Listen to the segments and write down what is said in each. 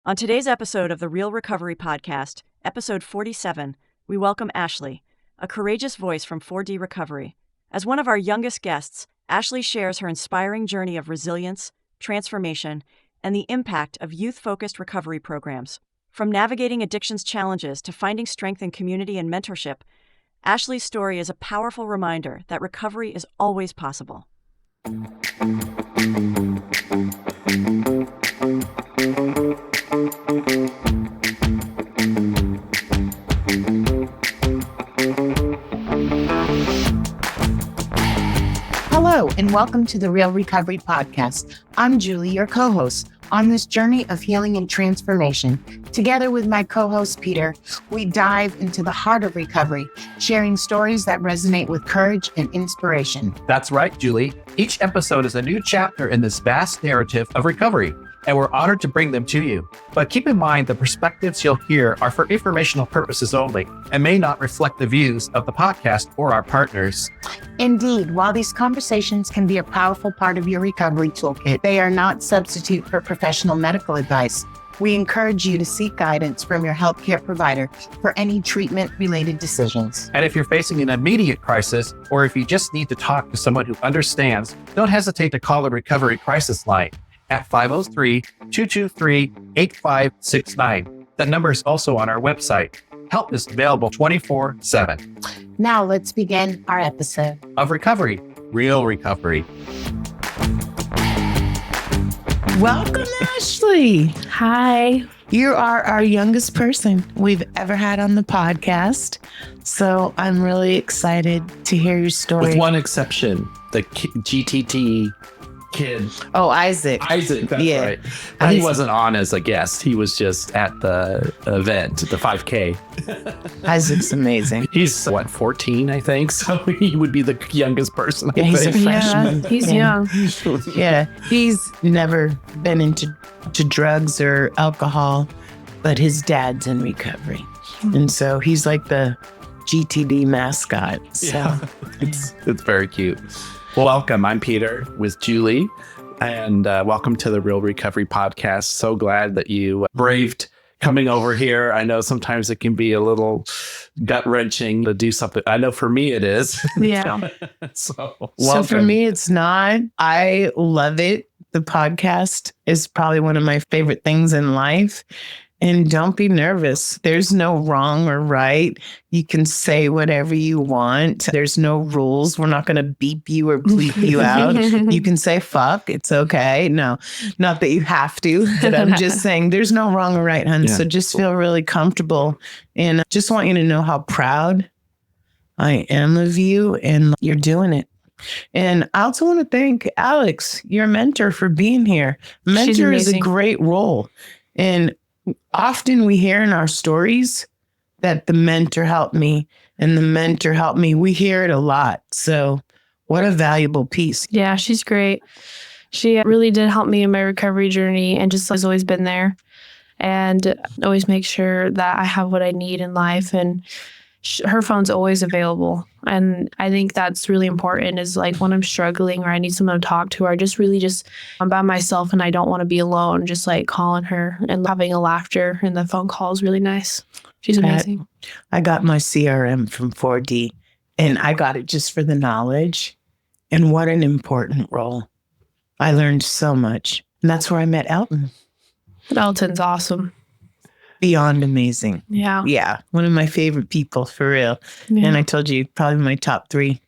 On today's episode of the Real Recovery Podcast, episode 47, we welcome Ashlie, a courageous voice from 4D Recovery. As one of our youngest guests, Ashlie shares her inspiring journey of resilience, transformation, and the impact of youth-focused recovery programs. From navigating addiction's challenges to finding strength in community and mentorship, Ashlie's story is a powerful reminder that recovery is always possible. Hello, and welcome to the Real Recovery Podcast. I'm Julie, your co-host. On this journey of healing and transformation, together with my co-host Peter, we dive into the heart of recovery, sharing stories that resonate with courage and inspiration. That's right, Julie. Each episode is a new chapter in this vast narrative of recovery, and we're honored to bring them to you. But keep in mind, the perspectives you'll hear are for informational purposes only and may not reflect the views of the podcast or our partners. Indeed, while these conversations can be a powerful part of your recovery toolkit, they are not substitute for professional medical advice. We encourage you to seek guidance from your healthcare provider for any treatment-related decisions. And if you're facing an immediate crisis, or if you just need to talk to someone who understands, don't hesitate to call the Recovery Crisis Line at 503-223-8569. That number is also on our website. Help is available 24/7. Now let's begin our episode of recovery, real recovery. Welcome, Ashlie. Hi. You are our youngest person we've ever had on the podcast. So I'm really excited to hear your story. With one exception, the GTT kid. Oh, Isaac. Isaac, that's right. But Isaac. He wasn't on as a guest. He was just at the event, the 5K. Isaac's amazing. He's, 14, I think? So he would be the youngest person. Yeah, he's a freshman. Yeah, he's young. Yeah, he's never been into drugs or alcohol, but his dad's in recovery. And so he's like the GTD mascot. So Yeah, it's very cute. Well, welcome. I'm Peter with Julie, and welcome to the Real Recovery Podcast. So glad that you braved coming over here. I know sometimes it can be a little gut-wrenching to do something. I know for me it is. Yeah. So for me, it's not. I love it. The podcast is probably one of my favorite things in life. And don't be nervous. There's no wrong or right. You can say whatever you want. There's no rules. We're not going to beep you or bleep you out. You can say fuck. It's okay. No, not that you have to, but I'm just saying there's no wrong or right, hun. Yeah. So just feel really comfortable. And I just want you to know how proud I am of you and you're doing it. And I also want to thank Alex, your mentor, for being here. Mentor is a great role. And often we hear in our stories that the mentor helped me and the mentor helped me. We hear it a lot. So what a valuable piece. Yeah, she's great. She really did help me in my recovery journey and just has always been there and always make sure that I have what I need in life. And her phone's always available. And I think that's really important is like when I'm struggling or I need someone to talk to, or I'm by myself and I don't want to be alone, just like calling her and having a laughter. And the phone call is really nice. She's amazing. I got my CRM from 4D and I got it just for the knowledge. And what an important role. I learned so much. And that's where I met Elton. Elton's awesome. Beyond amazing. Yeah. Yeah. One of my favorite people, for real. Yeah. And I told you, probably my top 3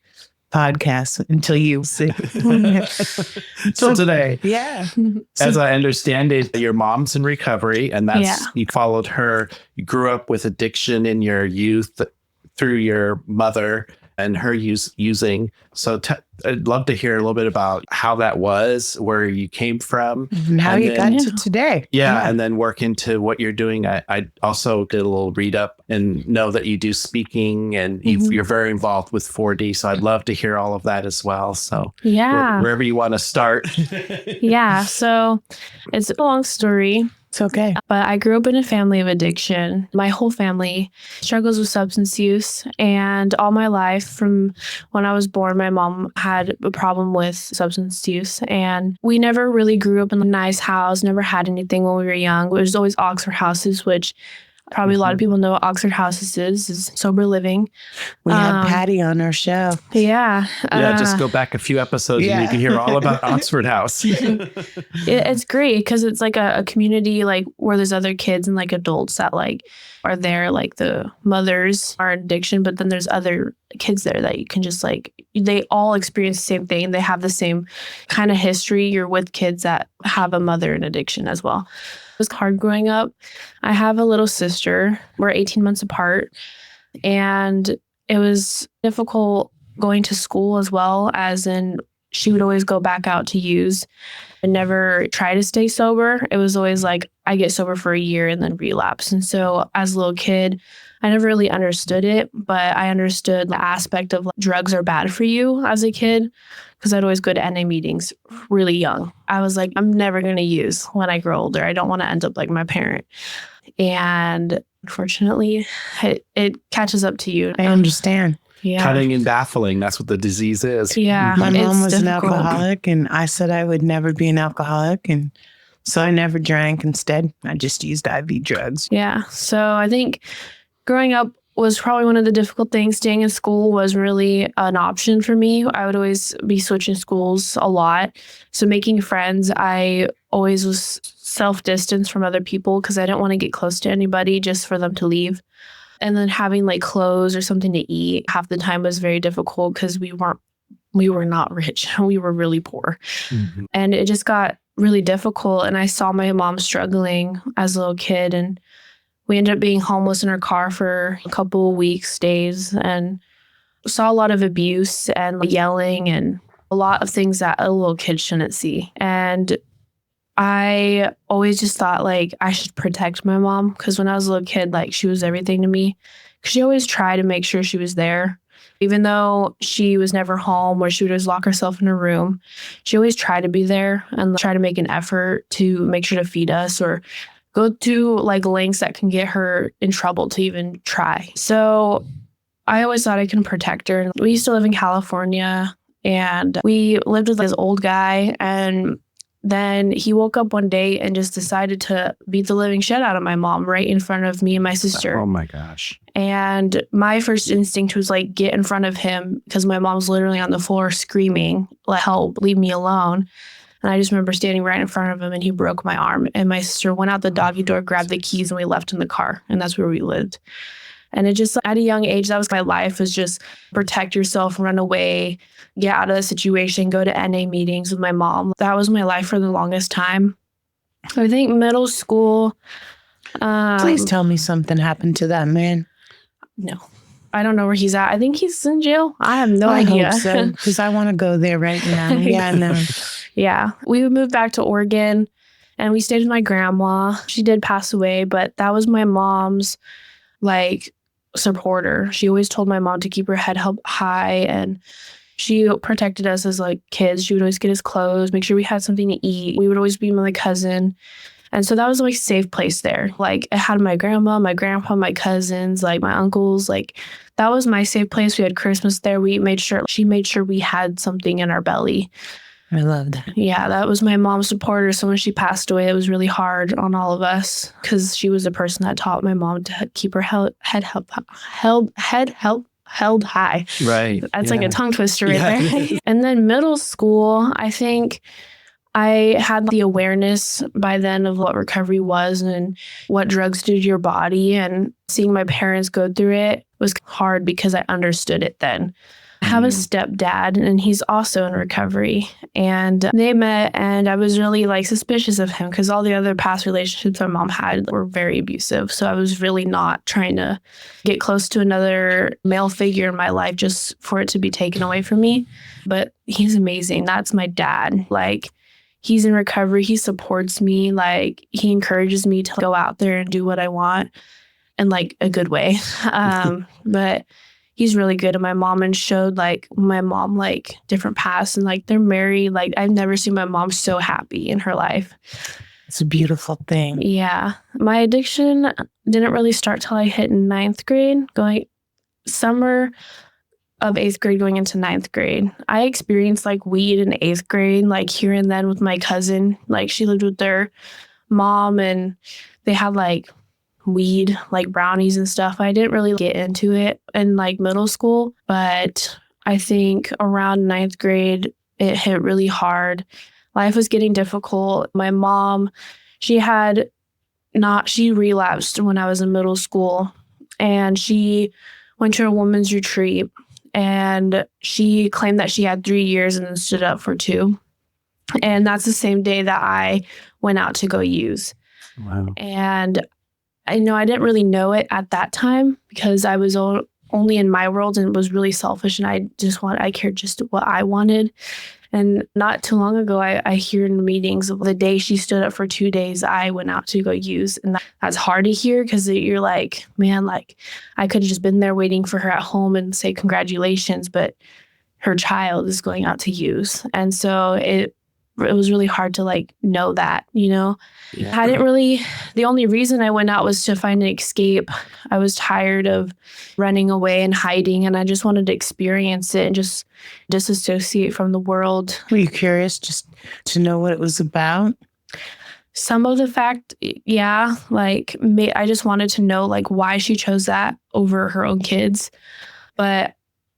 podcasts until you. So today, Yeah. as I understand it, your mom's in recovery, and you followed her. You grew up with addiction in your youth through your mother and her using. So I'd love to hear a little bit about how that was, where you came from. And how you got to today. Yeah, and then work into what you're doing. I also did a little read up and know that you do speaking and you're very involved with 4D. So I'd love to hear all of that as well. So yeah, wherever you want to start. Yeah, so it's a long story. It's okay. But I grew up in a family of addiction. My whole family struggles with substance use. And all my life, from when I was born, my mom had a problem with substance use. And we never really grew up in a nice house, never had anything when we were young. It was always Oxford houses, which probably a lot of people know what Oxford houses is sober living. We had Patty on our show. Yeah. Just go back a few episodes and you can hear all about Oxford House. It's great because it's like a community like where there's other kids and like adults that like are there, like the mothers are in addiction, but then there's other kids there that you can just like, they all experience the same thing. They have the same kind of history. You're with kids that have a mother in addiction as well. It was hard growing up. I have a little sister. We're 18 months apart. And it was difficult going to school as well, as in she would always go back out to use and never try to stay sober. It was always like, I get sober for a year and then relapse. And so as a little kid, I never really understood it, but I understood the aspect of like, drugs are bad for you as a kid, because I'd always go to NA meetings really young. I was like, I'm never going to use when I grow older. I don't want to end up like my parent. And unfortunately, it catches up to you. I understand. Yeah. Cutting and baffling. That's what the disease is. Yeah. My mom was an difficult. alcoholic, and I said I would never be an alcoholic. And so I never drank. Instead, I just used IV drugs. Yeah. So I think growing up was probably one of the difficult things. Staying in school was really an option for me. I would always be switching schools a lot. So making friends, I always was self-distance from other people because I didn't want to get close to anybody just for them to leave. And then having like clothes or something to eat half the time was very difficult because we were not rich. We were really poor. Mm-hmm. And it just got really difficult. And I saw my mom struggling as a little kid, and we ended up being homeless in her car for a couple of weeks, days, and saw a lot of abuse and yelling and a lot of things that a little kid shouldn't see. And I always just thought like I should protect my mom, because when I was a little kid, like she was everything to me. She always tried to make sure she was there. Even though she was never home, or she would always lock herself in her room, she always tried to be there and try to make an effort to make sure to feed us or go to like lengths that can get her in trouble to even try. So I always thought I can protect her. We used to live in California, and we lived with this old guy, and then he woke up one day and just decided to beat the living shit out of my mom right in front of me and my sister. Oh my gosh. And my first instinct was like, get in front of him, because my mom's literally on the floor screaming, like, help, leave me alone. And I just remember standing right in front of him, and he broke my arm. And my sister went out the doggy door, grabbed the keys, and we left in the car. And that's where we lived. And it just, at a young age, that was my life, was just protect yourself, run away, get out of the situation, go to NA meetings with my mom. That was my life for the longest time. I think middle school. Please tell me something happened to that man. No. I don't know where he's at. I think he's in jail. I have no idea. I hope so, because I want to go there right now. Yeah, no. Yeah. We moved back to Oregon, and we stayed with my grandma. She did pass away, but that was my mom's, like, supporter. She always told my mom to keep her head held high, and she protected us as like kids. She would always get us clothes, make sure we had something to eat. We would always be with my cousin. And so that was like a safe place there. Like it had my grandma, my grandpa, my cousins, like my uncles. Like that was my safe place. We had Christmas there. She made sure we had something in our belly. I love that. Yeah, that was my mom's supporter. So when she passed away, it was really hard on all of us, because she was the person that taught my mom to keep her head held high. Right. That's like a tongue twister right there. And then middle school, I think I had the awareness by then of what recovery was and what drugs do to your body. And seeing my parents go through it was hard because I understood it then. I have a stepdad, and he's also in recovery, and they met, and I was really like suspicious of him because all the other past relationships my mom had were very abusive. So I was really not trying to get close to another male figure in my life just for it to be taken away from me. But he's amazing. That's my dad. Like, he's in recovery. He supports me. Like, he encourages me to go out there and do what I want in like a good way. But he's really good. And my mom showed like my mom like different paths, and like they're married. Like I've never seen my mom so happy in her life. It's a beautiful thing. Yeah. My addiction didn't really start till I hit ninth grade, going summer of eighth grade going into ninth grade. I experienced like weed in eighth grade, like here and then with my cousin. Like she lived with their mom and they had like weed, like brownies and stuff. I didn't really get into it in like middle school, but I think around ninth grade, it hit really hard. Life was getting difficult. My mom, she relapsed when I was in middle school and she went to a women's retreat and she claimed that she had 3 years and then stood up for 2. And that's the same day that I went out to go use. Wow. And I know I didn't really know it at that time because I was only in my world and was really selfish and I cared just what I wanted. And not too long ago, I hear in meetings of the day she stood up for 2 days, I went out to go use. And that's hard to hear because you're like, man, like I could have just been there waiting for her at home and say congratulations, but her child is going out to use. And so it was really hard to like know that, you know. Yeah. I didn't really, the only reason I went out was to find an escape. I was tired of running away and hiding and I just wanted to experience it and just disassociate from the world. Were you curious just to know what it was about? Some of the fact, yeah, like I just wanted to know like why she chose that over her own kids. But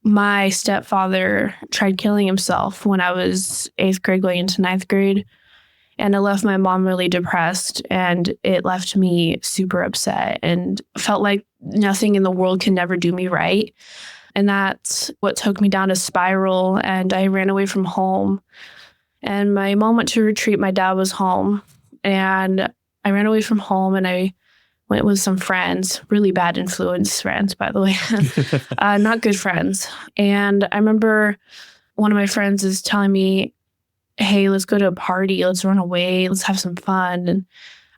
my stepfather tried killing himself when I was 8th grade going into 9th grade. And it left my mom really depressed and it left me super upset and felt like nothing in the world can never do me right. And that's what took me down a spiral and I ran away from home. And my mom went to retreat. My dad was home and I ran away from home and I went with some friends, really bad influence friends, by the way, not good friends. And I remember one of my friends is telling me, hey, let's go to a party. Let's run away. Let's have some fun. And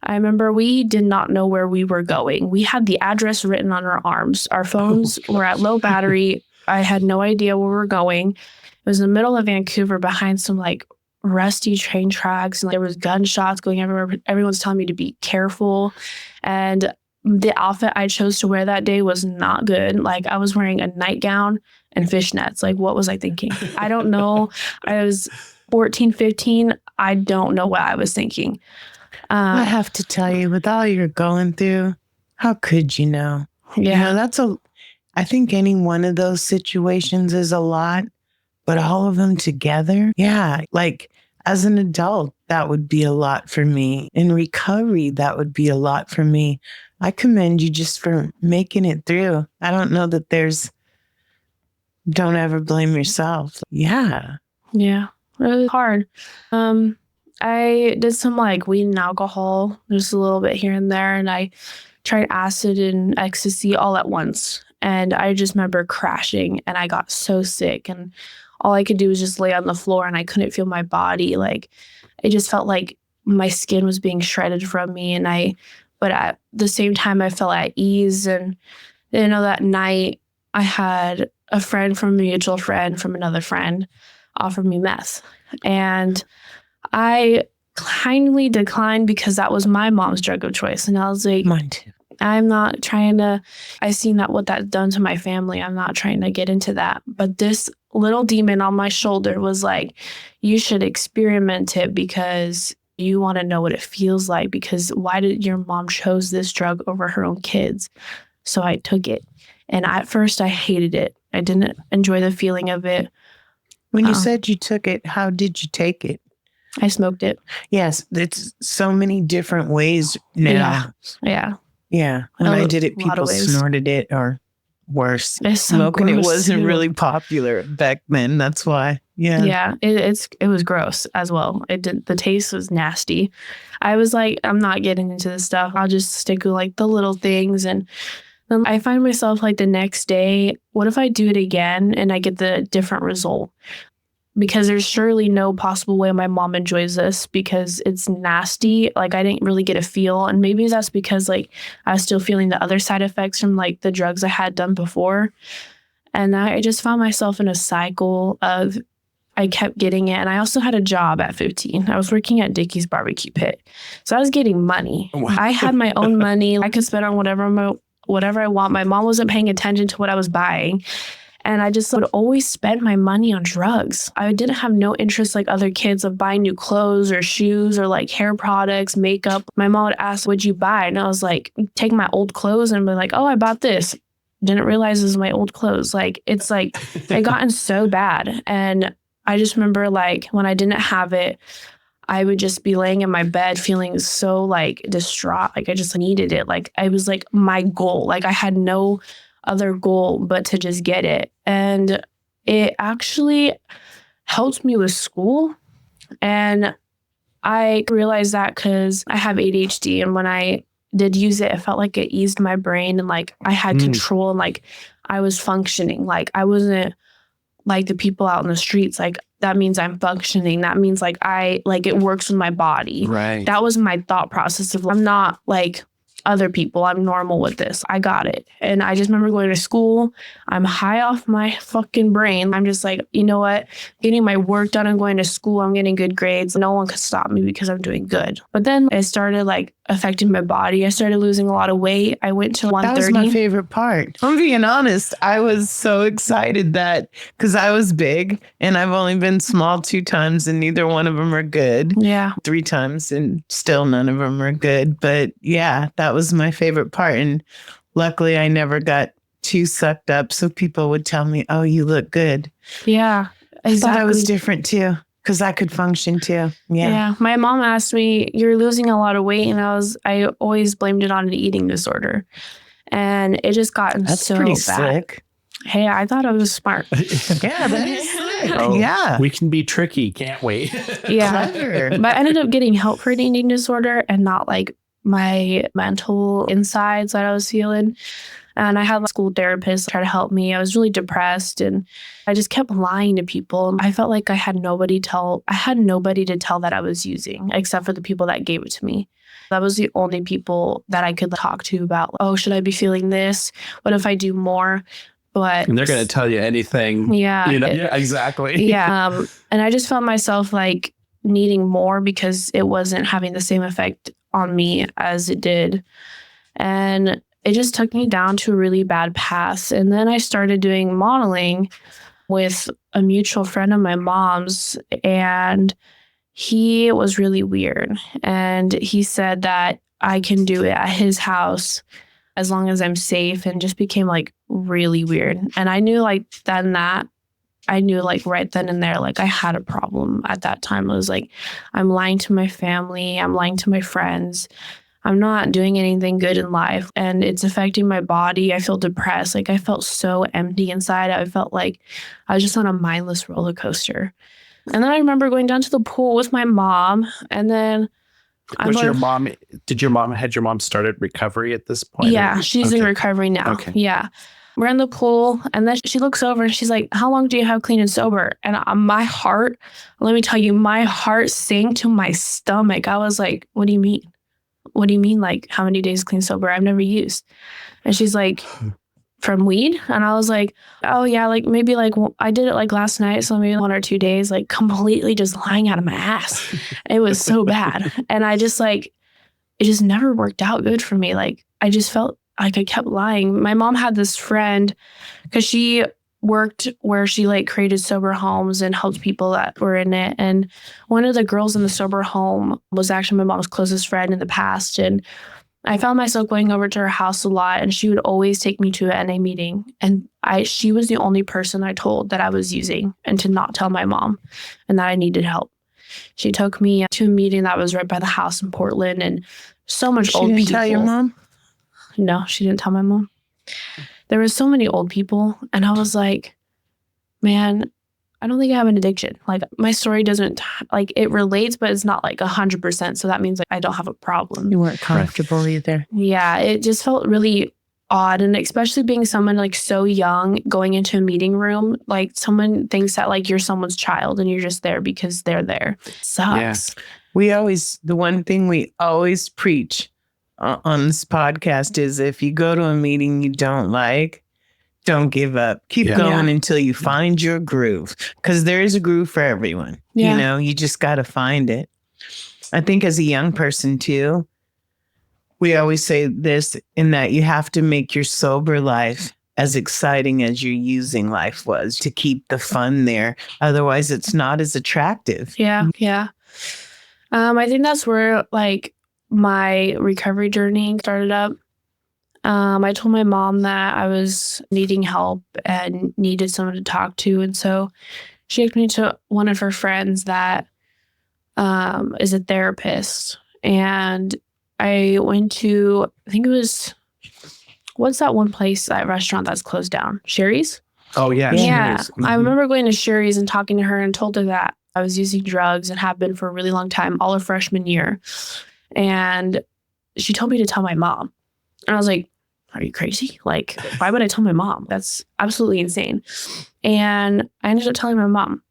I remember we did not know where we were going. We had the address written on our arms. Our phones were at low battery. I had no idea where we were going. It was in the middle of Vancouver behind some like rusty train tracks and there was gunshots going everywhere. Everyone's telling me to be careful. And the outfit I chose to wear that day was not good. Like I was wearing a nightgown and fishnets. Like what was I thinking? I don't know. I was 14, 15. I don't know what I was thinking. I have to tell you, with all you're going through, how could you know? Yeah. You know, I think any one of those situations is a lot, but all of them together, yeah, like as an adult, that would be a lot for me. In recovery, that would be a lot for me. I commend you just for making it through. I don't know that don't ever blame yourself. Yeah. Yeah. It was hard. I did some like weed and alcohol, just a little bit here and there. And I tried acid and ecstasy all at once. And I just remember crashing and I got so sick and all I could do was just lay on the floor and I couldn't feel my body. Like it just felt like my skin was being shredded from me. But at the same time, I felt at ease. And, you know, that night I had a friend from a mutual friend from another friend offered me meth. And I kindly declined because that was my mom's drug of choice. And I was like, Mine too. I'm not trying to, I seen what that's done to my family. I'm not trying to get into that. But this little demon on my shoulder was like, you should experiment it because you want to know what it feels like. Because why did your mom chose this drug over her own kids? So I took it. And at first I hated it. I didn't enjoy the feeling of it. When you said you took it, how did you take it? I smoked it. Yes, it's so many different ways now. Yeah. Yeah. When I did it, people snorted it or worse. Smoking it wasn't really popular back then. That's why. Yeah. Yeah. It was gross as well. The taste was nasty. I was like, I'm not getting into this stuff. I'll just stick with like the little things. And then I find myself like the next day, what if I do it again and I get the different result? Because there's surely no possible way my mom enjoys this because it's nasty. Like I didn't really get a feel. And maybe that's because like I was still feeling the other side effects from like the drugs I had done before. And I just found myself in a cycle of I kept getting it. And I also had a job at 15. I was working at Dickey's Barbecue Pit. So I was getting money. Wow. I had my own money. I could spend on whatever I want. My mom wasn't paying attention to what I was buying. And I just would always spend my money on drugs. I didn't have no interest like other kids of buying new clothes or shoes or like hair products, makeup. My mom would ask, what'd you buy? And I was like, take my old clothes and be like, oh, I bought this. Didn't realize it was my old clothes. Like, it's like, it gotten so bad. And I just remember like when I didn't have it, I would just be laying in my bed feeling so like distraught. Like I just needed it. Like I was like my goal. Like I had no other goal but to just get it. And it actually helped me with school. And I realized that because I have ADHD, and when I did use it, it felt like it eased my brain, and like I had control, and like I was functioning. Like I wasn't like the people out in the streets. Like that means I'm functioning. That means like it works with my body. Right. That was my thought process of I'm not like other people. I'm normal with this. I got it. And I just remember going to school. I'm high off my fucking brain. I'm just like, you know what? Getting my work done and going to school. I'm getting good grades. No one could stop me because I'm doing good. But then it started like affecting my body. I started losing a lot of weight. I went to 130. That was my favorite part. I'm being honest. I was so excited that because I was big and I've only been small 2 times and neither one of them are good. Yeah. 3 times and still none of them are good. But yeah, that was my favorite part. And luckily I never got too sucked up. So people would tell me, oh, you look good. Yeah. Exactly. I thought I was Exactly. different too. Because I could function too. Yeah. My mom asked me, you're losing a lot of weight. And I always blamed it on an eating disorder. And it just gotten That's so pretty bad. slick. Hey, I thought I was smart. Yeah, that is slick. Oh, Yeah. We can be tricky, can't we? Yeah. Clever. But I ended up getting help for an eating disorder and not like my mental insides that I was feeling. And I had a school therapist try to help me. I was really depressed and I just kept lying to people. I felt like I had nobody to tell that I was using except for the people that gave it to me. That was the only people that I could talk to about, oh, should I be feeling this? What if I do more? But And they're going to tell you anything. Yeah. Yeah, exactly. Yeah. And I just felt myself like needing more because it wasn't having the same effect on me as it did. And it just took me down to a really bad path. And then I started doing modeling with a mutual friend of my mom's, and he was really weird. And he said that I can do it at his house as long as I'm safe, and just became like really weird. And I knew like right then and there, like I had a problem at that time. It was like, I'm lying to my family. I'm lying to my friends. I'm not doing anything good in life, and it's affecting my body. I feel depressed. Like I felt so empty inside. I felt like I was just on a mindless roller coaster. And then I remember going down to the pool with my mom, and then Had your mom started recovery at this point? Yeah, she's in recovery now. Okay. Yeah. We're in the pool, and then she looks over and she's like, how long do you have clean and sober? And my heart, let me tell you, my heart sank to my stomach. I was like, what do you mean? What do you mean? Like, how many days clean sober? I've never used. And she's like, from weed? And I was like, oh yeah, like maybe like I did it like last night. So maybe 1 or 2 days, like completely just lying out of my ass. It was so bad. And I just like, it just never worked out good for me. Like I just felt like I kept lying. My mom had this friend because she worked where she like created sober homes and helped people that were in it. And one of the girls in the sober home was actually my mom's closest friend in the past. And I found myself going over to her house a lot, and she would always take me to an NA meeting. And she was the only person I told that I was using and to not tell my mom and that I needed help. She took me to a meeting that was right by the house in Portland, and so much old people. She didn't tell your mom? No, she didn't tell my mom. There were so many old people, and I was like, man, I don't think I have an addiction. Like my story doesn't like it relates, but it's not like 100%. So that means like I don't have a problem. You weren't comfortable either. Yeah, it just felt really odd. And especially being someone like so young going into a meeting room, like someone thinks that like you're someone's child and you're just there because they're there. It sucks. Yeah. The one thing we always preach on this podcast is if you go to a meeting you don't like, Don't give up. Keep going until you find your groove, because there is a groove for everyone. Yeah. You know, you just got to find it. I think as a young person too, we always say this, in that you have to make your sober life as exciting as your using life was, to keep the fun there. Otherwise, it's not as attractive. Yeah. Yeah. I think that's where like my recovery journey started up. I told my mom that I was needing help and needed someone to talk to. And so she took me to one of her friends that is a therapist. And I went to, I think it was, what's that one place, that restaurant that's closed down? Sherry's? Oh, yeah. Yeah. Sherry's. I remember going to Sherry's and talking to her and told her that I was using drugs and have been for a really long time, all of freshman year. And she told me to tell my mom. And I was like, are you crazy? Like, why would I tell my mom? That's absolutely insane. And I ended up telling my mom.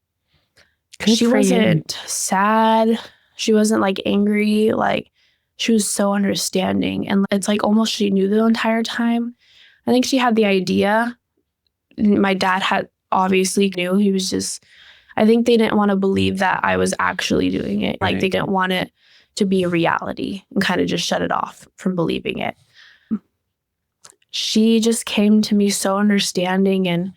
She wasn't sad. She wasn't like angry. Like, she was so understanding. And it's like almost she knew the entire time. I think she had the idea. My dad had obviously knew. He was just, I think they didn't want to believe that I was actually doing it. Like, they didn't want it to be a reality and kind of just shut it off from believing it. She just came to me so understanding and,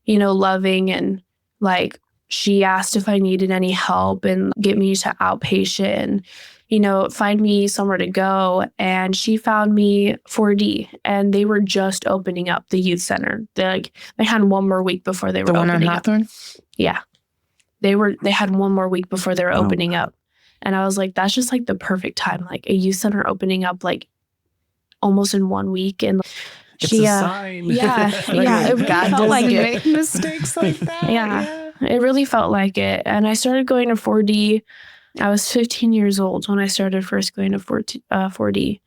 you know, loving. And like, she asked if I needed any help and get me to outpatient and, you know, find me somewhere to go. And she found me 4D, and they were just opening up the youth center. They had one more week before they were The one on opening up. Hawthorne? Yeah. They had one more week before they were opening up. And I was like, that's just like the perfect time. Like a youth center opening up like almost in 1 week. And It's she, a sign. yeah, yeah, it God felt like doesn't it. make mistakes like that. Yeah, it really felt like it. And I started going to 4D. I was 15 years old when I started first going to 4D.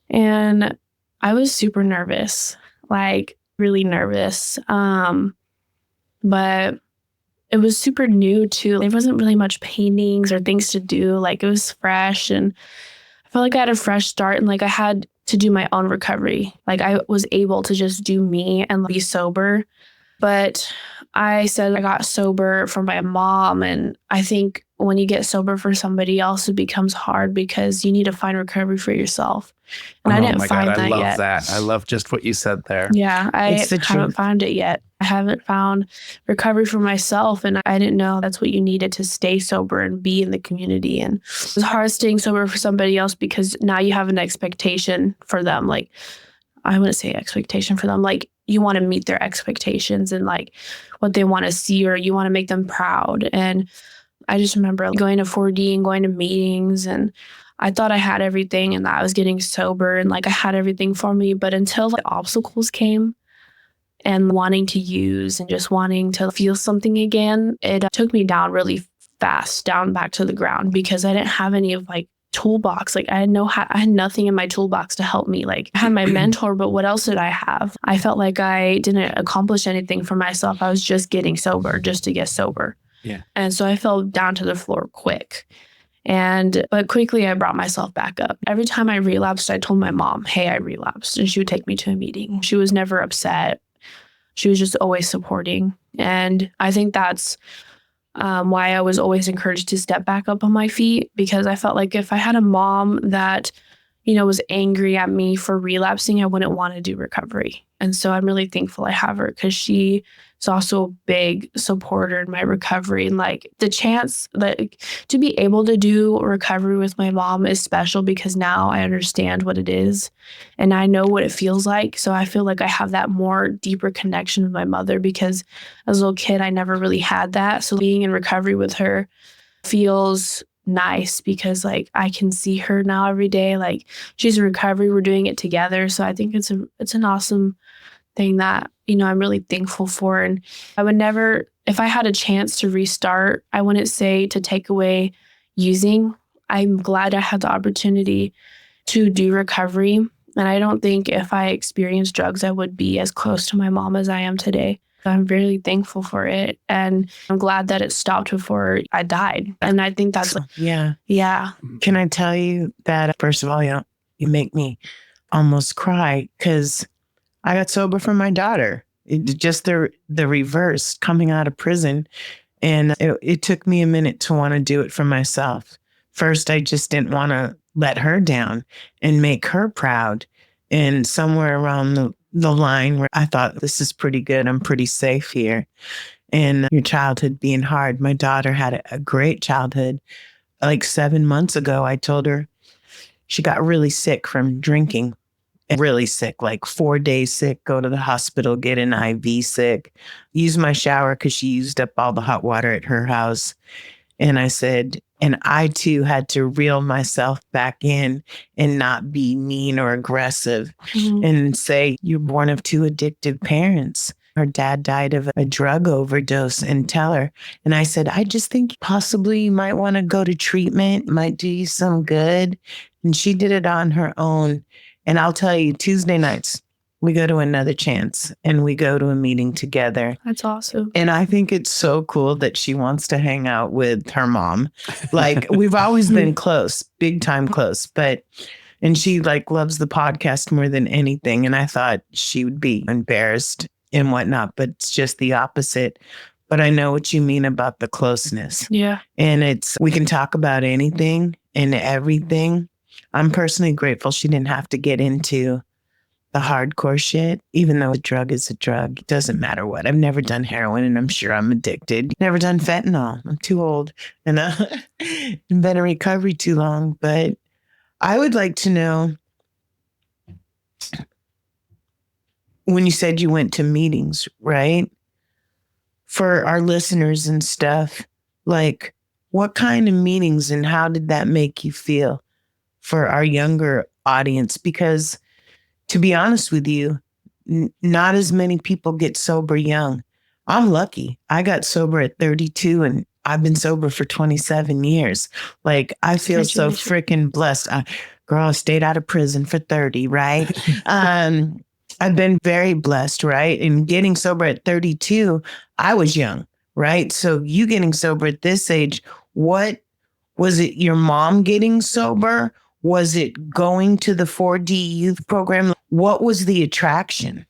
And I was super nervous, like really nervous. But it was super new too. There wasn't really much paintings or things to do. Like it was fresh, and I felt like I had a fresh start, and like I had to do my own recovery. Like I was able to just do me and be sober. But I said I got sober for my mom. And I think when you get sober for somebody else, it becomes hard because you need to find recovery for yourself. And I didn't find that yet. I love that. I love just what you said there. Yeah, I It's the haven't truth. found it yet. I haven't found recovery for myself. And I didn't know that's what you needed to stay sober and be in the community. And it's hard staying sober for somebody else because now you have an expectation for them. Like, I wouldn't say expectation for them. Like, you want to meet their expectations and like what they want to see, or you want to make them proud. And I just remember going to 4D and going to meetings, and I thought I had everything and that I was getting sober and like I had everything for me. But until the obstacles came and wanting to use and just wanting to feel something again, it took me down really fast, down back to the ground, because I didn't have any of like toolbox. Like I had nothing in my toolbox to help me. Like I had my mentor, but what else did I have? I felt like I didn't accomplish anything for myself. I was just getting sober just to get sober. Yeah. And so I fell down to the floor quick. But quickly I brought myself back up. Every time I relapsed, I told my mom, hey, I relapsed. And she would take me to a meeting. She was never upset. She was just always supporting. And I think that's why I was always encouraged to step back up on my feet, because I felt like if I had a mom that, you know, was angry at me for relapsing, I wouldn't want to do recovery. And so I'm really thankful I have her, because she is also a big supporter in my recovery. And like the chance that to be able to do recovery with my mom is special, because now I understand what it is and I know what it feels like. So I feel like I have that more deeper connection with my mother, because as a little kid, I never really had that. So being in recovery with her feels nice, because like I can see her now every day. Like she's in recovery, we're doing it together. So I think it's an awesome thing that, you know, I'm really thankful for. And I would never, if I had a chance to restart, I wouldn't say to take away using. I'm glad I had the opportunity to do recovery. And I don't think if I experienced drugs, I would be as close to my mom as I am today. I'm really thankful for it. And I'm glad that it stopped before I died. And I think that's, Yeah. yeah. Can I tell you that, first of all, you make me almost cry, because I got sober for my daughter. just the reverse, coming out of prison. And it took me a minute to want to do it for myself. First, I just didn't want to let her down and make her proud. And somewhere around the line where I thought, this is pretty good, I'm pretty safe here. And your childhood being hard. My daughter had a great childhood. Like 7 months ago, I told her she got really sick from drinking. Really sick, like 4 days sick, go to the hospital, get an IV sick, use my shower because she used up all the hot water at her house. And I said, and I too had to reel myself back in and not be mean or aggressive and say, you're born of two addictive parents. Her dad died of a drug overdose, and tell her. And I said, I just think possibly you might want to go to treatment, might do you some good. And she did it on her own. And I'll tell you, Tuesday nights, we go to Another Chance and we go to a meeting together. That's awesome. And I think it's so cool that she wants to hang out with her mom. Like, we've always been close, big time close, and she like loves the podcast more than anything. And I thought she would be embarrassed and whatnot, but it's just the opposite. But I know what you mean about the closeness. Yeah. And we can talk about anything and everything. I'm personally grateful she didn't have to get into the hardcore shit, even though a drug is a drug. It doesn't matter what. I've never done heroin, and I'm sure I'm addicted. Never done fentanyl. I'm too old and been in recovery too long. But I would like to know, when you said you went to meetings, right? For our listeners and stuff, like, what kind of meetings and how did that make you feel for our younger audience? Because to be honest with you, not as many people get sober young. I'm lucky. I got sober at 32 and I've been sober for 27 years. Like, I feel so freaking blessed. Girl, I stayed out of prison for 30, right? I've been very blessed, right? And getting sober at 32, I was young, right? So you getting sober at this age, what was it? Your mom getting sober? Was it going to the 4D youth program? What was the attraction?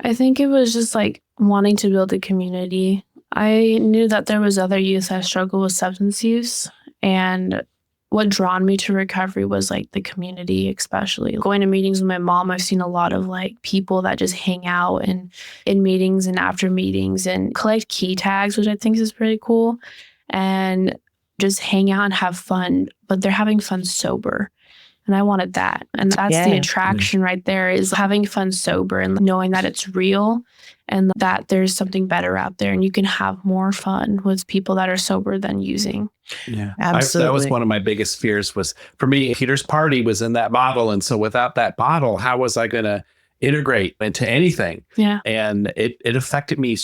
I think it was just like wanting to build a community. I knew that there was other youth that struggle with substance use, and what drawn me to recovery was like the community, especially going to meetings with my mom. I've seen a lot of like people that just hang out and in meetings and after meetings and collect key tags, which I think is pretty cool, and just hang out and have fun, but they're having fun sober. And I wanted that. And that's the attraction right there, is having fun sober and knowing that it's real and that there's something better out there and you can have more fun with people that are sober than using. Yeah, absolutely. That was one of my biggest fears. Was for me, Peter's party was in that bottle. And so without that bottle, how was I going to integrate into anything? Yeah. And it affected me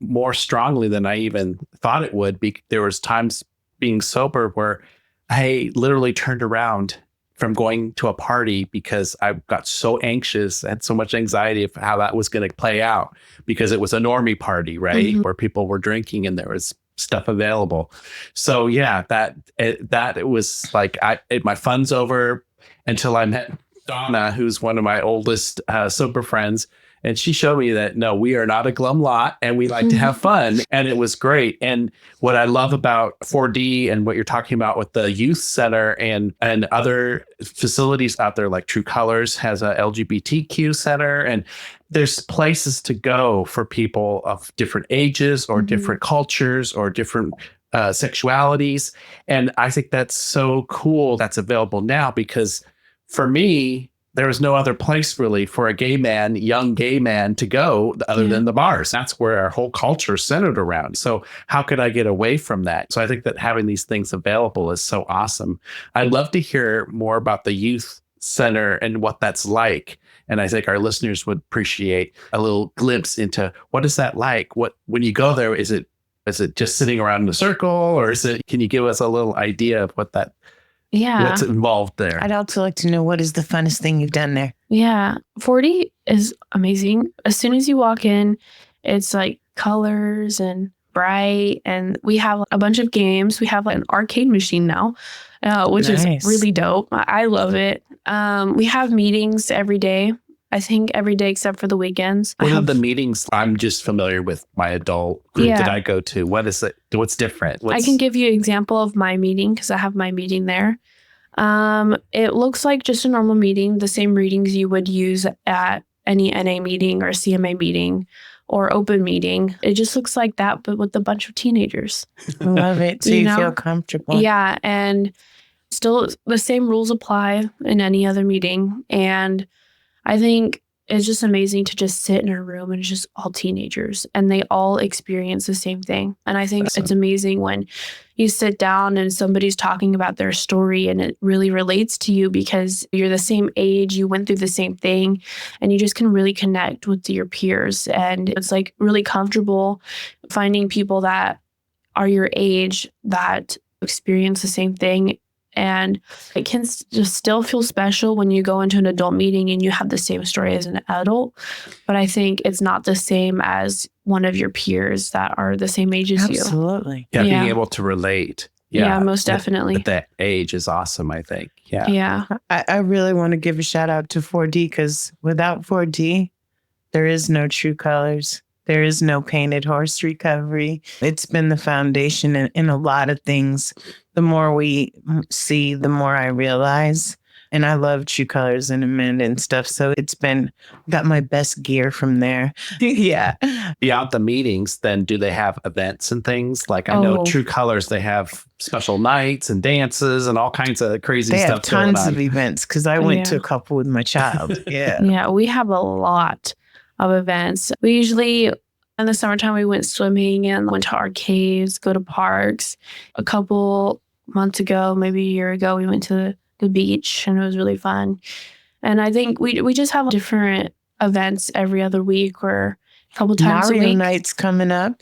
more strongly than I even thought it would. There was times being sober where I literally turned around from going to a party because I got so anxious, had so much anxiety of how that was going to play out, because it was a normie party, right? Where people were drinking and there was stuff available. So yeah, it was like my fun's over until I met Donna, who's one of my oldest sober friends. And she showed me that, no, we are not a glum lot and we like to have fun. And it was great. And what I love about 4D and what you're talking about with the youth center and other facilities out there, like True Colors has a LGBTQ center, and there's places to go for people of different ages or different cultures or different sexualities. And I think that's so cool that's available now, because for me, there was no other place really for a young gay man to go other than the bars. That's where our whole culture is centered around. So how could I get away from that? So I think that having these things available is so awesome. I'd love to hear more about the youth center and what that's like. And I think our listeners would appreciate a little glimpse into what is that like? When you go there, is it just sitting around in a circle, or can you give us a little idea of what's involved there? I'd also like to know, what is the funnest thing you've done there? Yeah. 40 is amazing. As soon as you walk in, it's like colors and bright. And we have a bunch of games. We have like an arcade machine now, which is really dope. I love it. We have meetings every day. I think every day except for the weekends. What are the meetings? I'm just familiar with my adult group that I go to. What is it? What's different? I can give you an example of my meeting because I have my meeting there. It looks like just a normal meeting, the same readings you would use at any NA meeting or CMA meeting or open meeting. It just looks like that, but with a bunch of teenagers. Love it. So you feel comfortable. Yeah. And still the same rules apply in any other meeting. And I think it's just amazing to just sit in a room and it's just all teenagers and they all experience the same thing. And I think it's amazing when you sit down and somebody's talking about their story and it really relates to you because you're the same age, you went through the same thing, and you just can really connect with your peers. And it's like really comfortable finding people that are your age that experience the same thing. And it can just still feel special when you go into an adult meeting and you have the same story as an adult. But I think it's not the same as one of your peers that are the same age as you. Absolutely. Yeah, being able to relate. Yeah, most definitely. At that age is awesome, I think. Yeah. Yeah. I really want to give a shout out to 4D because without 4D, there is no True Colors. There is no Painted Horse Recovery. It's been the foundation in a lot of things. The more we see, the more I realize. And I love True Colors and Amanda and stuff. So it's been, got my best gear from there. Yeah. Beyond the meetings, then do they have events and things? Like I know True Colors, they have special nights and dances and all kinds of crazy stuff. They have tons of events because I went to a couple with my child. Yeah. Yeah, we have a lot of events. We usually, in the summertime, we went swimming and went to arcades, go to parks. A couple months ago, maybe a year ago, we went to the beach and it was really fun. And I think we just have different events every other week or a couple times a week. Mario Night's coming up.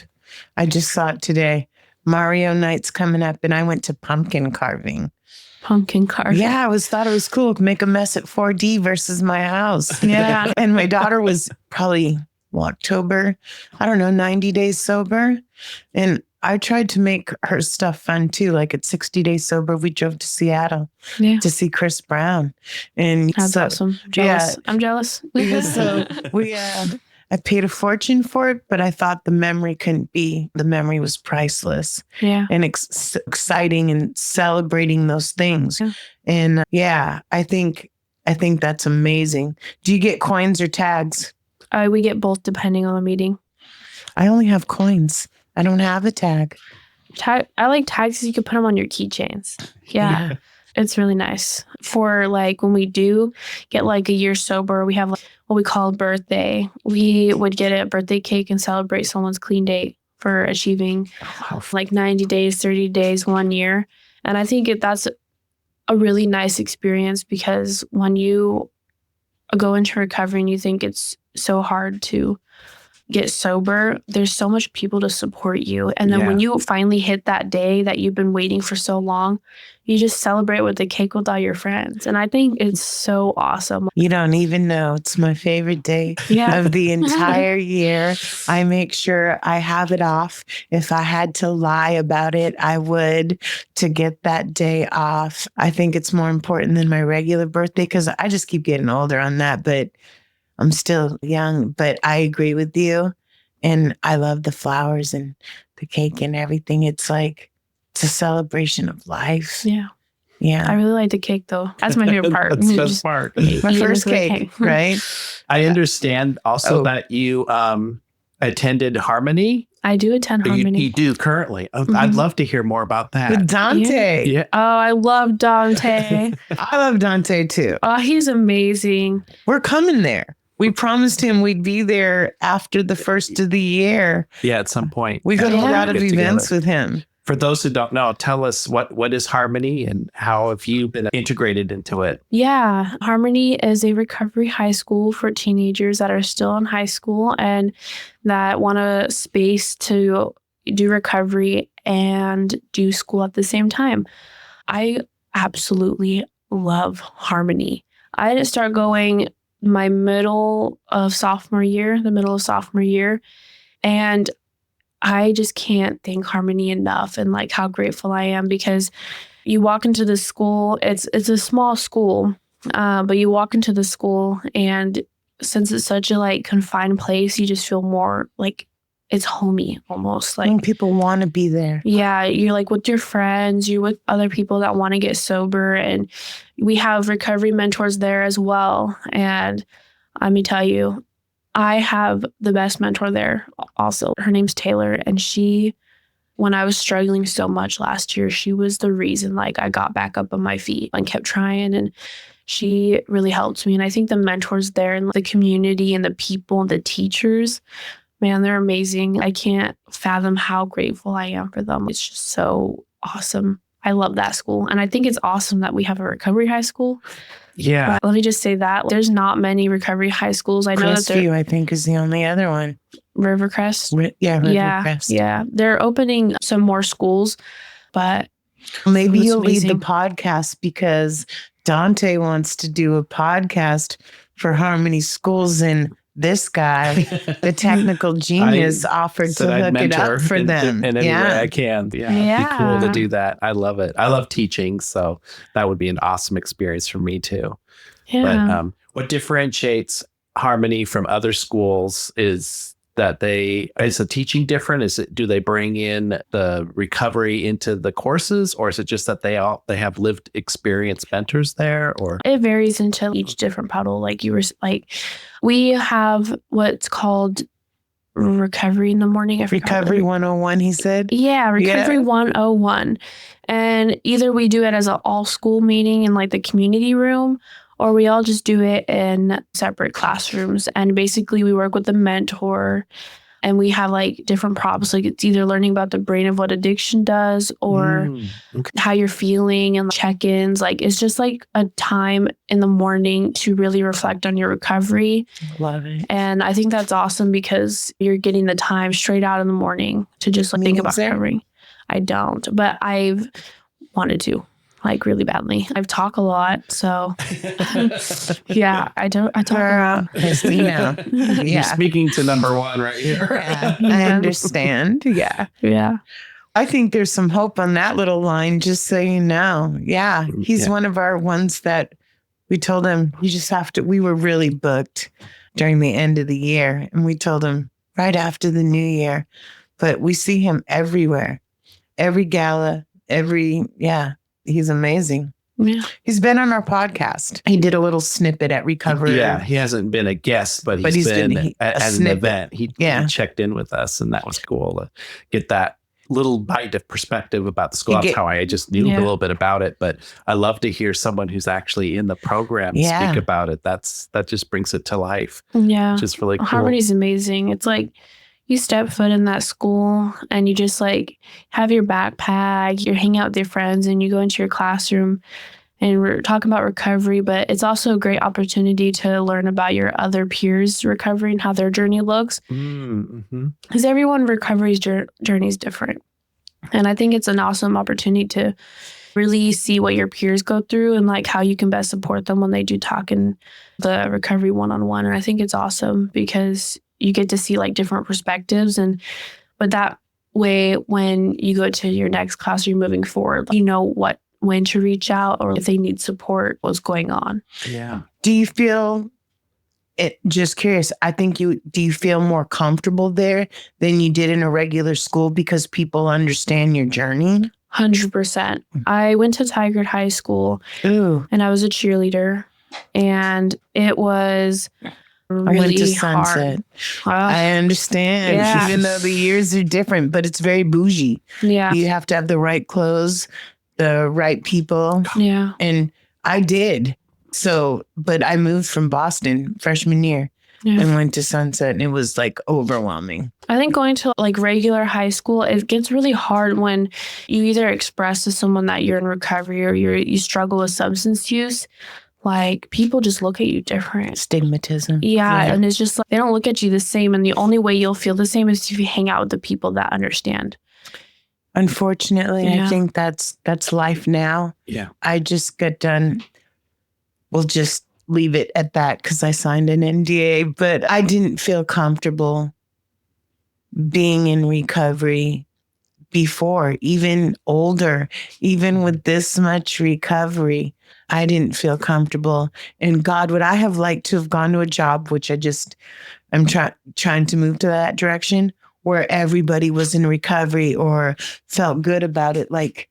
I just saw it today. Mario Night's coming up and I went to pumpkin carving. Pumpkin carving. Yeah, thought it was cool to make a mess at 4D versus my house. Yeah. And my daughter was probably October, 90 days sober. And I tried to make her stuff fun too. Like at 60 days sober, we drove to Seattle to see Chris Brown. And that's awesome. Jealous. Yeah, I'm jealous. So I paid a fortune for it, but I thought the memory couldn't be. The memory was priceless. Yeah. And exciting and celebrating those things. Yeah. And I think that's amazing. Do you get coins or tags? We get both depending on the meeting. I only have coins. I don't have a tag. I like tags because you can put them on your keychains. Yeah. It's really nice. For like when we do get like a year sober, we have like what we call a birthday. We would get a birthday cake and celebrate someone's clean date for achieving like 90 days, 30 days, 1 year. And I think that's a really nice experience because when you go into recovery and you think it's so hard to get sober, there's so much people to support you. And then when you finally hit that day that you've been waiting for so long, you just celebrate with the cake with all your friends. And I think it's so awesome. You don't even know. It's my favorite day of the entire year. I make sure I have it off. If I had to lie about it, I would, to get that day off. I think it's more important than my regular birthday because I just keep getting older on that. But I'm still young, but I agree with you. And I love the flowers and the cake and everything. It's like, it's a celebration of life. Yeah. Yeah. I really like the cake though. That's my favorite part. That's the best part. My first cake, right? I understand also that you attended Harmony. I do attend Harmony. You do currently. I'd love to hear more about that. With Dante. Yeah. Oh, I love Dante. I love Dante too. Oh, he's amazing. We're coming there. We promised him we'd be there after the first of the year. Yeah, at some point. We go to a lot of events with him. For those who don't know, tell us what is Harmony and how have you been integrated into it? Yeah, Harmony is a recovery high school for teenagers that are still in high school and that want a space to do recovery and do school at the same time. I absolutely love Harmony. I didn't start going the middle of sophomore year, and I just can't thank Harmony enough and like how grateful I am because you walk into the school, it's a small school, but you walk into the school and since it's such a like confined place, you just feel more like it's homey almost. Like When people want to be there. yeah, you're like with your friends, you're with other people that want to get sober. And we have recovery mentors there as well. And let me tell you, I have the best mentor there also. Her name's Taylor. And she, when I was struggling so much last year, she was the reason like I got back up on my feet and kept trying. And she really helped me. And I think the mentors there and the community and the people and the teachers, man, they're amazing. I can't fathom how grateful I am for them. It's just so awesome. I love that school. And I think it's awesome that we have a recovery high school. Yeah. But let me just say that there's not many recovery high schools. I know that Crestview, I think, is the only other one. Rivercrest. Rivercrest. Yeah. They're opening some more schools, but Maybe it's you'll lead the amazing. podcast because Dante wants to do a podcast for Harmony Schools, and this guy, the technical genius, offered to hook it up for them. in any way I can. Yeah, it'd be cool to do that. I love it. I love teaching, so that would be an awesome experience for me too. Yeah. But what differentiates Harmony from other schools is that is the teaching different? Do they bring in the recovery into the courses, or is it just that they have lived experience mentors there? Or it varies into each different puddle. Like you were like, we have what's called recovery in the morning. Recovery 101, he said. Yeah, Recovery 101. And either we do it as an all school meeting in like the community room, or we all just do it in separate classrooms. And basically we work with the mentor and we have like different prompts. Like it's either learning about the brain of what addiction does or how you're feeling and check-ins. Like it's just like a time in the morning to really reflect on your recovery. Love it. And I think that's awesome because you're getting the time straight out in the morning to just like think about recovery. I don't, but I've wanted to. Like really badly. I've talked a lot, so yeah, I talk a lot. You're speaking to number one right here. Yeah, I understand. Yeah. I think there's some hope on that little line, just so you know. Yeah, he's one of our ones that we told him, you just have to, we were really booked during the end of the year, and we told him right after the new year, but we see him everywhere, every gala, he's amazing. Yeah. He's been on our podcast. He did a little snippet at Recovery. Yeah, he hasn't been a guest, but he's been at an event. He checked in with us, and that was cool to get that little bite of perspective about the school. That's how I just knew a little bit about it, but I love to hear someone who's actually in the program speak about it. That just brings it to life. Yeah. Which is really cool. Harmony's amazing. It's like you step foot in that school and you just like have your backpack, you're hanging out with your friends and you go into your classroom and we're talking about recovery, but it's also a great opportunity to learn about your other peers' recovery and how their journey looks. Because everyone's recovery's journey is different. And I think it's an awesome opportunity to really see what your peers go through and like how you can best support them when they do talk in the recovery one-on-one. And I think it's awesome because you get to see like different perspectives, but that way when you go to your next class or you're moving forward, you know when to reach out or if they need support, what's going on. Yeah. Do you feel just curious, do you feel more comfortable there than you did in a regular school because people understand your journey? 100%. I went to Tigard High School and I was a cheerleader, and it was really I went to Sunset. I understand, even though the years are different, but it's very bougie. Yeah. You have to have the right clothes, the right people. Yeah. And I did. So, but I moved from Boston freshman year and went to Sunset, and it was like overwhelming. I think going to like regular high school, it gets really hard when you either express to someone that you're in recovery or you struggle with substance use. Like people just look at you different. Stigmatism. Yeah. And it's just like they don't look at you the same. And the only way you'll feel the same is if you hang out with the people that understand. Unfortunately, I think that's life now. Yeah. I just got done. We'll just leave it at that because I signed an NDA, but I didn't feel comfortable being in recovery before, even older, even with this much recovery, I didn't feel comfortable. And God, would I have liked to have gone to a job, which I'm trying to move to that direction, where everybody was in recovery or felt good about it. Like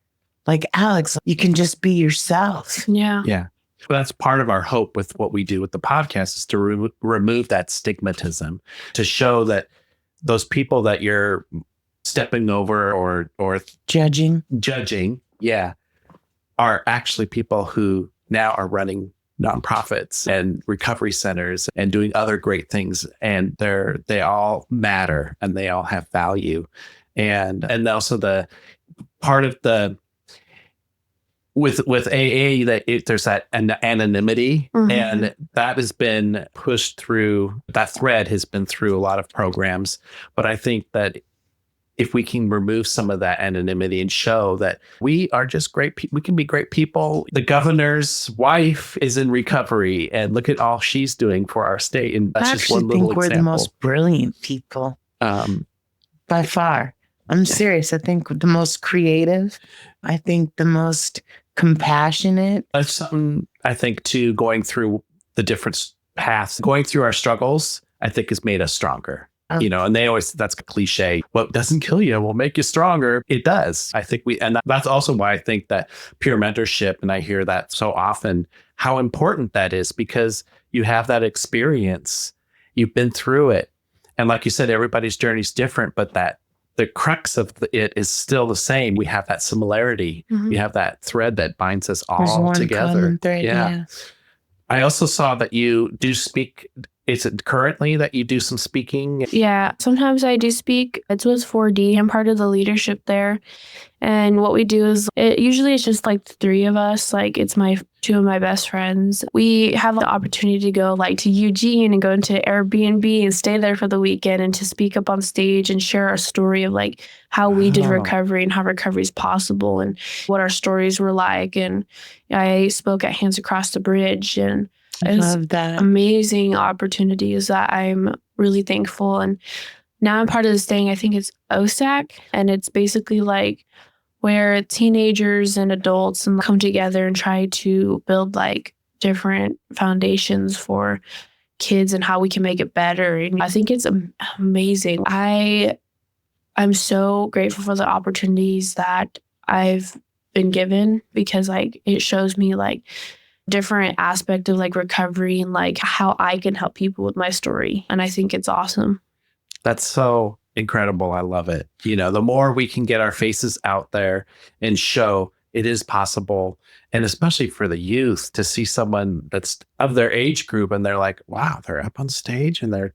Alex, you can just be yourself. Yeah. Yeah. Well, that's part of our hope with what we do with the podcast is to remove that stigmatism, to show that those people that you're stepping over or Judging. Yeah, are actually people who now are running nonprofits and recovery centers and doing other great things. And they all matter and they all have value. And also the part of the, with AA, there's that anonymity, and that has been pushed through. That thread has been through a lot of programs, but I think that if we can remove some of that anonymity and show that we are just great, we can be great people. The governor's wife is in recovery, and look at all she's doing for our state. And that's just one little example. I think we're the most brilliant people, by far. I'm serious. I think the most creative. I think the most compassionate. That's something I think too, going through the different paths, going through our struggles, I think has made us stronger. And they always, that's a cliche. What doesn't kill you will make you stronger. It does. I think and that's also why I think that peer mentorship, and I hear that so often, how important that is, because you have that experience, you've been through it. And like you said, everybody's journey is different, but the crux of it is still the same. We have that similarity. We have that thread that binds us all There's one together. Common thread, yeah. I also saw that you do speak. Is it currently that you do some speaking? Yeah, sometimes I do speak. It's with 4D. I'm part of the leadership there. And what we do is, usually it's just like the three of us. Like, it's two of my best friends. We have the opportunity to go like to Eugene and go into Airbnb and stay there for the weekend and to speak up on stage and share our story of like how we did recovery and how recovery is possible and what our stories were like. And I spoke at Hands Across the Bridge, and I love that. Amazing opportunities that I'm really thankful. And now I'm part of this thing, I think it's OSAC, and it's basically like where teenagers and adults come together and try to build like different foundations for kids and how we can make it better. And I think it's amazing. I'm so grateful for the opportunities that I've been given, because like it shows me like different aspect of like recovery and like how I can help people with my story. And I think it's awesome. That's so incredible. I love it. The more we can get our faces out there and show it is possible, and especially for the youth to see someone that's of their age group and they're like, wow, they're up on stage and they're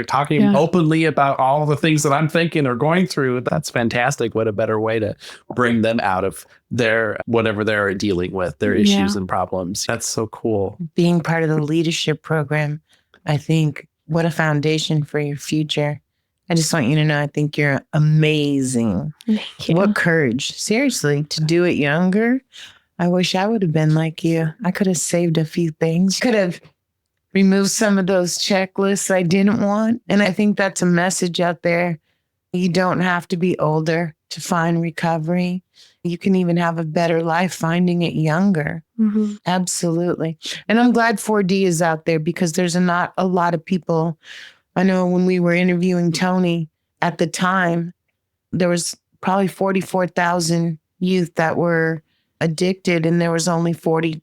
talking openly about all the things that I'm thinking or going through. That's fantastic. What a better way to bring them out of their, whatever they're dealing with, their issues and problems. That's so cool. Being part of the leadership program, I think, what a foundation for your future. I just want you to know, I think you're amazing. Thank you. What courage, seriously, to do it younger. I wish I would have been like you. I could have saved a few things. Could have remove some of those checklists I didn't want. And I think that's a message out there. You don't have to be older to find recovery. You can even have a better life finding it younger. Absolutely. And I'm glad 4D is out there, because there's not a lot of people. I know when we were interviewing Tony at the time, there was probably 44,000 youth that were addicted, and there was only 40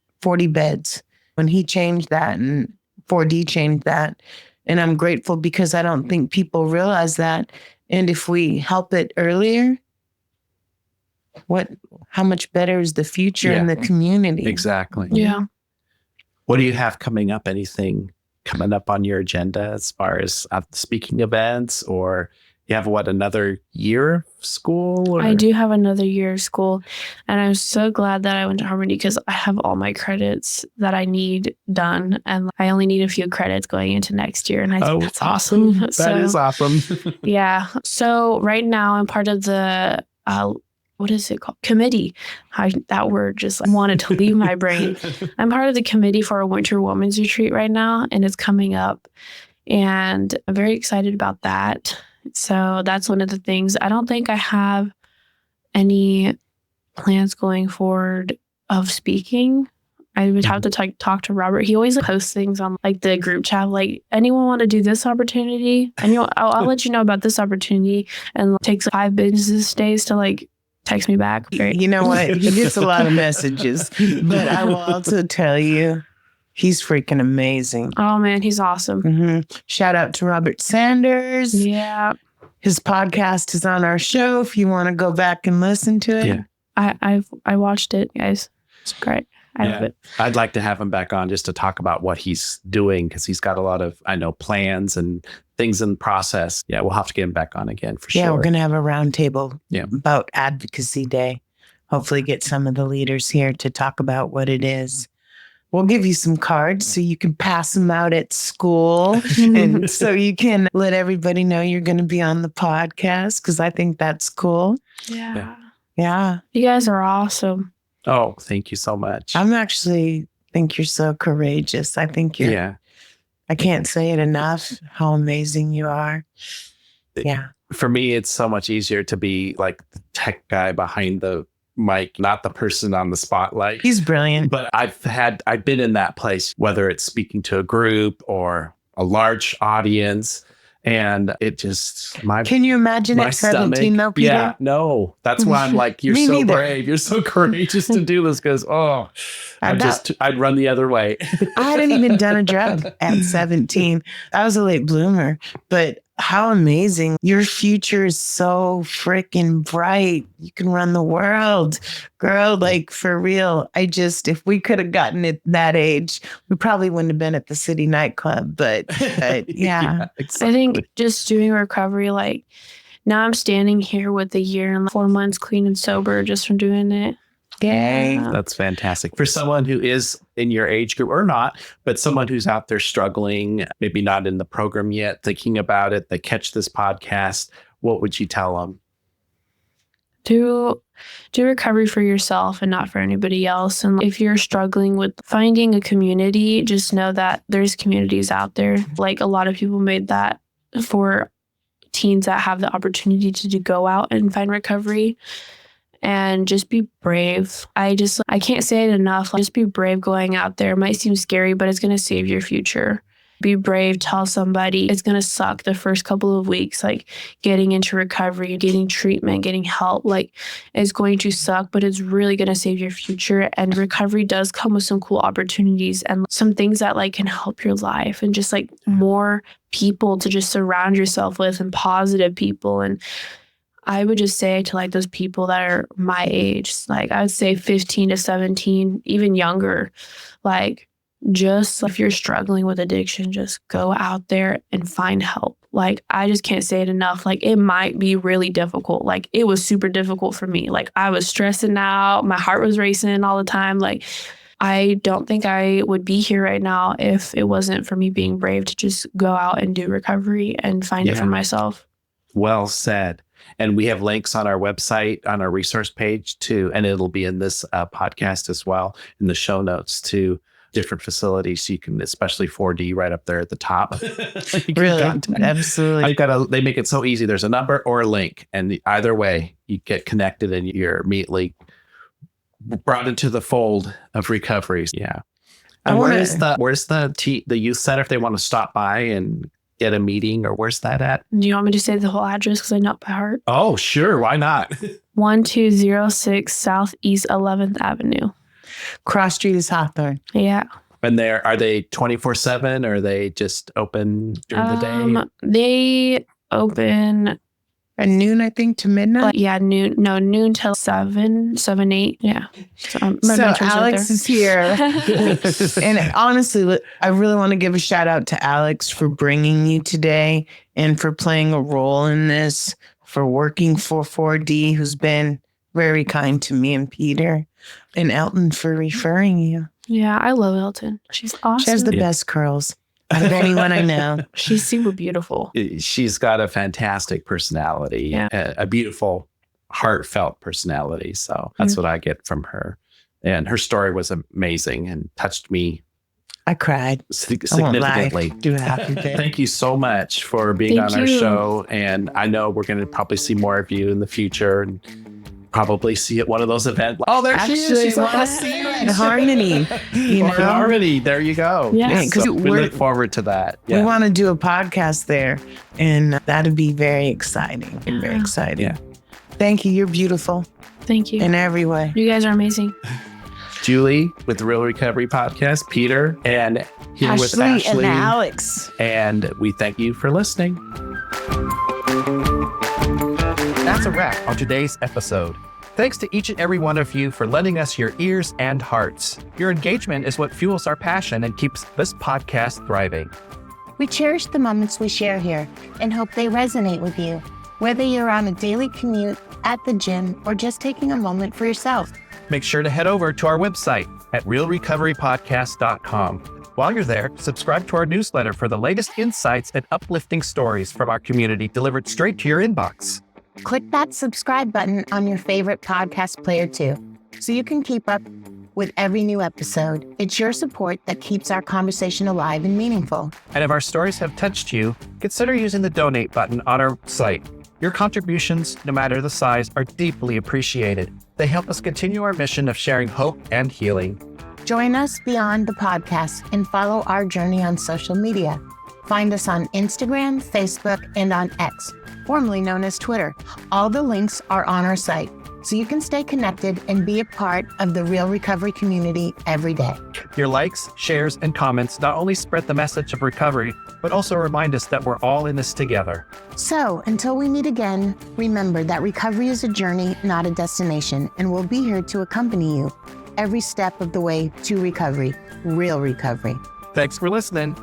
beds. When he changed that, and 4D changed that. And I'm grateful, because I don't think people realize that. And if we help it earlier, how much better is the future in the community? Exactly. Yeah. What do you have coming up? Anything coming up on your agenda as far as speaking events, or you have another year of school? Or? I do have another year of school, and I'm so glad that I went to Harmony, because I have all my credits that I need done, and I only need a few credits going into next year. And I think that's awesome. That is awesome. Yeah. So right now I'm part of the what is it called? Committee. That word just wanted to leave my brain. I'm part of the committee for a Winter Women's Retreat right now, and it's coming up, and I'm very excited about that. So that's one of the things. I don't think I have any plans going forward of speaking, I would have to talk to Robert. He always posts things on like the group chat, like, anyone want to do this opportunity? And I'll let you know about this opportunity. And it takes 5 business days to like text me back. Great. You know what? He gets a lot of messages, but I will also tell you, he's freaking amazing. Oh man, he's awesome. Mm-hmm. Shout out to Robert Sanders. Yeah. His podcast is on our show if you want to go back and listen to it. Yeah. I watched it, guys. It's great. I love it. I'd like to have him back on just to talk about what he's doing, because he's got a lot of, I know, plans and things in process. Yeah, we'll have to get him back on again for sure. Yeah, we're going to have a roundtable Yeah. about Advocacy Day. Hopefully get some of the leaders here to talk about what it is. We'll give you some cards so you can pass them out at school and so you can let everybody know you're going to be on the podcast, because I think that's cool. Yeah. Yeah. You guys are awesome. Oh, thank you so much. Think you're so courageous. I think you're, Yeah. I can't say it enough how amazing you are. Yeah. For me, it's so much easier to be like the tech guy behind the mic, not the person on the spotlight. He's brilliant. But I've been in that place, whether it's speaking to a group or a large audience. And it just, Can you imagine at 17 though, Peter? Yeah, no. That's why I'm like, you're Me so neither. brave. You're so courageous to do this, because, I'd run the other way. I hadn't even done a drug at 17. I was a late bloomer, but how amazing. Your future is so freaking bright. You can run the world, girl, like for real. If we could have gotten it that age, we probably wouldn't have been at the city nightclub, but yeah. Exactly. I think just doing recovery, like now I'm standing here with a year and 4 months clean and sober just from doing it. Yay. Yeah. That's fantastic. For someone who is in your age group or not, but someone who's out there struggling, maybe not in the program yet, thinking about it, they catch this podcast, what would you tell them? Do recovery for yourself and not for anybody else. And if you're struggling with finding a community, just know that there's communities out there. Like a lot of people made that for teens that have the opportunity to go out and find recovery. And just be brave. I can't say it enough. Just be brave going out there. It might seem scary, but it's going to save your future. Be brave. Tell somebody. It's going to suck the first couple of weeks, like getting into recovery, getting treatment, getting help. Like it's going to suck, but it's really going to save your future. And recovery does come with some cool opportunities and some things that like can help your life, and just like more people to just surround yourself with, and positive people. And I would just say to like those people that are my age, like I would say 15 to 17, even younger, like just if you're struggling with addiction, just go out there and find help. Like I just can't say it enough. Like it might be really difficult. Like it was super difficult for me. Like I was stressing out. My heart was racing all the time. Like I don't think I would be here right now if it wasn't for me being brave to just go out and do recovery and find it for myself. Well said. And we have links on our website, on our resource page too, and it'll be in this podcast as well, in the show notes to different facilities. So you can, especially 4D right up there at the top. Really? Absolutely. They make it so easy. There's a number or a link, and either way, you get connected and you're immediately brought into the fold of recovery. Yeah. And where's the youth center if they want to stop by and get a meeting, or where's that at? Do you want me to say the whole address because I know it by heart? Oh, sure. Why not? 1206 Southeast 11th Avenue. Cross Street is Hawthorne. Yeah. And are they 24/7, or are they just open during the day? They open at noon, I think, to midnight. Noon till 7, 8. Yeah. So Alex is here. And honestly, I really want to give a shout out to Alex for bringing you today and for playing a role in this, for working for 4D, who's been very kind to me and Peter, and Elton for referring you. Yeah, I love Elton. She's awesome. She has the best curls out of anyone I know. She's super beautiful. She's got a fantastic personality, a beautiful, heartfelt personality. So that's what I get from her. And her story was amazing and touched me. I cried significantly. Thank you so much for being on our show. And I know we're going to probably see more of you in the future. And probably see you at one of those events. Oh, there she is. She's like, in harmony. You know? In harmony. There you go. Yes. Because So we look forward to that. we want to do a podcast there, and that'd be very exciting. Very exciting. Yeah. Thank you. You're beautiful Thank you. in every way. You guys are amazing. Julie with the Real Recovery Podcast, Peter, and here with Ashlie Ashlie. and Alex. And we thank you for listening. That's a wrap on today's episode. Thanks to each and every one of you for lending us your ears and hearts. Your engagement is what fuels our passion and keeps this podcast thriving. We cherish the moments we share here and hope they resonate with you, whether you're on a daily commute, at the gym, or just taking a moment for yourself. Make sure to head over to our website at realrecoverypodcast.com. While you're there, subscribe to our newsletter for the latest insights and uplifting stories from our community delivered straight to your inbox. Click that subscribe button on your favorite podcast player too, so you can keep up with every new episode. It's your support that keeps our conversation alive and meaningful. And if our stories have touched you, consider using the donate button on our site. Your contributions, no matter the size, are deeply appreciated. They help us continue our mission of sharing hope and healing. Join us beyond the podcast and follow our journey on social media. Find us on Instagram, Facebook, and on X, formerly known as Twitter. All the links are on our site, so you can stay connected and be a part of the Real Recovery community every day. Your likes, shares, and comments not only spread the message of recovery, but also remind us that we're all in this together. So, until we meet again, remember that recovery is a journey, not a destination, and we'll be here to accompany you every step of the way to recovery, real recovery. Thanks for listening.